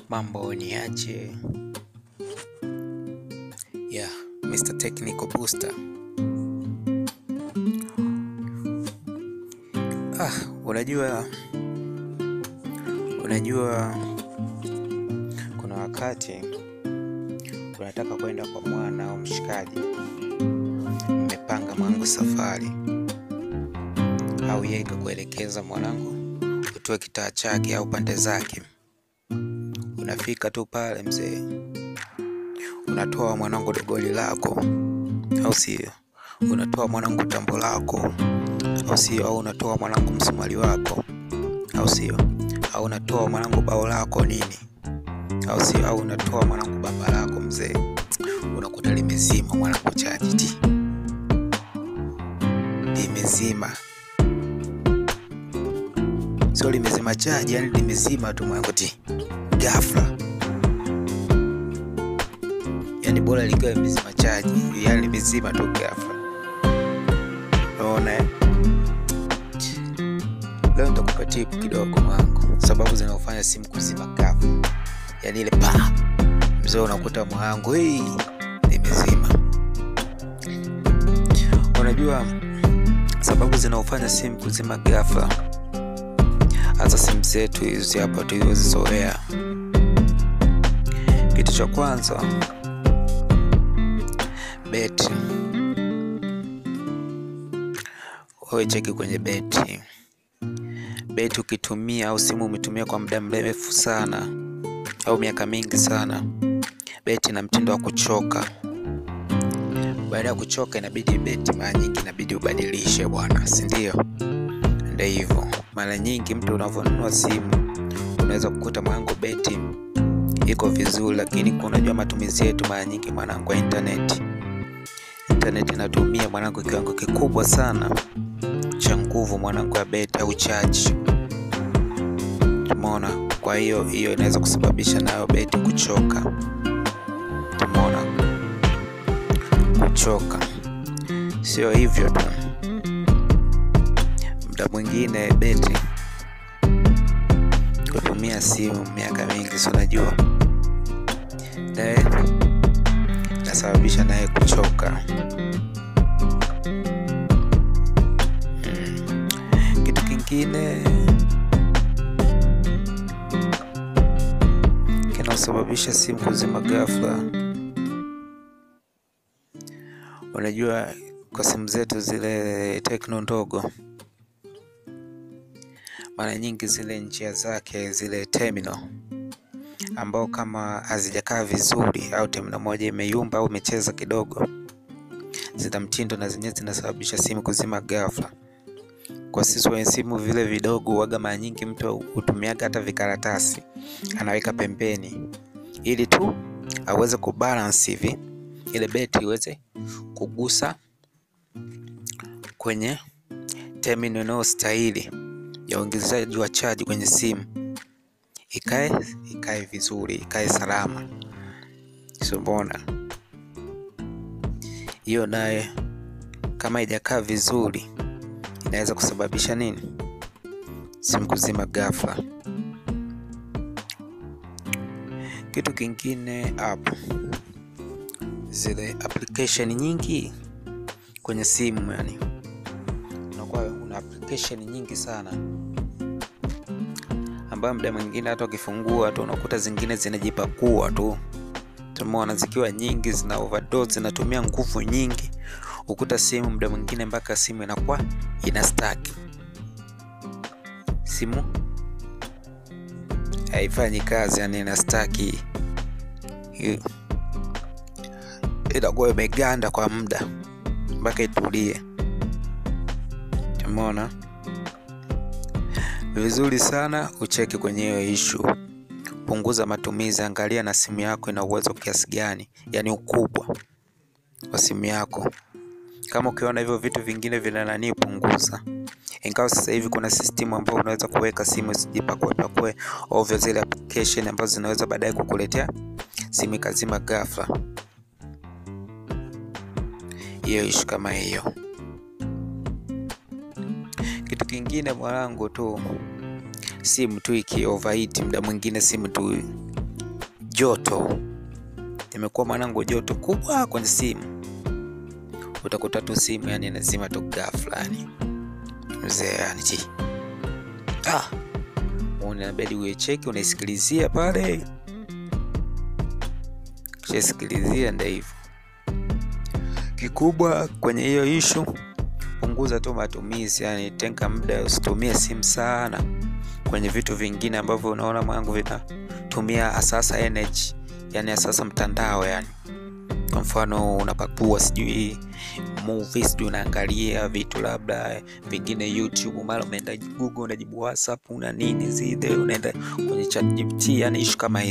Mambo ni aje? Mr. Technical Booster. Unajua kuna wakati unataka kwenda kwa mwana au mshikaji, mmepanga mwanangu safari, au yeye kukuelekeza mwanangu utoe kitaa chake au pande zake. Unafika tu pale mzee, unatoa mwanangu dogoli lako, au sio? Unatoa mwanangu tambo lako, au sio? Au unatoa mwanangu msumali wako, au sio? Au unatoa mwanangu bao lako nini, au sio? Au unatoa mwanangu baba lako mzee, unakuta limezima mwanangu chaji, limezima. Sio limezima chaji, yani limezima tu mwanangu ghafla. Yani bora likiwa limezima chaji, yani limezima tu ghafla. Unaona? Leo nitakupa tip kidogo mwanangu, sababu zinazofanya simu kuzima ghafla. Yani ile mzee unakuta mwanangu limezima. Unajua sababu zinazofanya simu kuzima ghafla? Hata simu zetu hizi hapa tulizozoea. Kitu cha kwanza, betri. Wewe cheki kwenye betri. Betri ukitumia au simu umetumia kwa muda mrefu sana au miaka mingi sana, betri ina mtindo wa kuchoka. Baada ya kuchoka inabidi betri mara nyingi inabidi ubadilishe bwana, si ndio? Ndio hivyo. Mara nyingi mtu unavyonunua simu unaweza kukuta mwanangu betri iko vizuri, lakini unajua matumizi yetu mara nyingi mwanangu internet inatumia mwanangu kiwango kikubwa sana cha nguvu mwanangu ya betri au charge. Umeona? Kwa hiyo inaweza kusababisha nayo betri kuchoka. Umeona? Kuchoka. Sio hivyo tu, muda mwingine betri kutumia simu miaka mingi, si unajua inasababisha naye kuchoka. Kitu kingine kinasababisha simu kuzima ghafla, unajua kwa simu zetu zile Tecno ndogo, mara nyingi zile njia zake zile terminal ambao kama hazijakaa vizuri au terminal moja imeyumba au imecheza kidogo, zina mtindo na zenyewe zinasababisha simu kuzima ghafla. Kwa sisi wenye simu vile vidogo, waga mara nyingi mtu hutumiaga hata vikaratasi anaweka pembeni ili tu aweze kubalance hivi ile betri iweze kugusa kwenye terminal inayostahili ya ongezaji wa charge kwenye simu, ikae vizuri, ikae salama. Mbona hiyo naye kama haijakaa vizuri inaweza kusababisha nini? Simu kuzima ghafla. Kitu kingine hapo, zile application nyingi kwenye simu, yani unakuwa una application nyingi sana ambapo muda mwingine hata ukifungua tu unakuta zingine zinajipakua tu. Tumeona zikiwa nyingi, zina overdose, zinatumia nguvu nyingi. Ukuta simu muda mwingine mpaka simu inakuwa ina stuck. Simu haifanyi kazi, yani ina stuck. Itakuwa imeganda kwa muda mpaka itulie. Tumeona vizuri sana ucheki kwenye hiyo issue. Punguza matumizi, angalia na simu yako ina uwezo kiasi gani, yani ukubwa wa simu yako. Kama ukiona hivyo vitu vingine vina punguza. Ingawa sasa hivi kuna system ambayo unaweza kuweka simu isijipakue ovyo zile application ambazo zinaweza baadaye kukuletea simu kazima ghafla. Hiyo issue kama hiyo. Kitu kingine mwanangu tu, simu tu iki-overheat, muda mwingine simu tu joto. Imekuwa mwanangu joto kubwa kwenye simu. Utakuta tu simu yani inazima tu ghafla yani. Mzee yani unabidi uicheki, unaisikilizia pale. Kisha sikilizia ndio hivyo. Kikubwa kwenye hiyo issue, punguza tu matumizi, yani tenga muda usitumie simu sana kwenye vitu vingine ambavyo unaona mwanangu vinatumia asasa energy, yani asasa mtandao yani. Kwa mfano unapakua sijui movies, unaangalia vitu labda vingine YouTube, mara umeenda Google unajibu WhatsApp una nini zile, unaenda kwenye ChatGPT, yani issue kama hizo.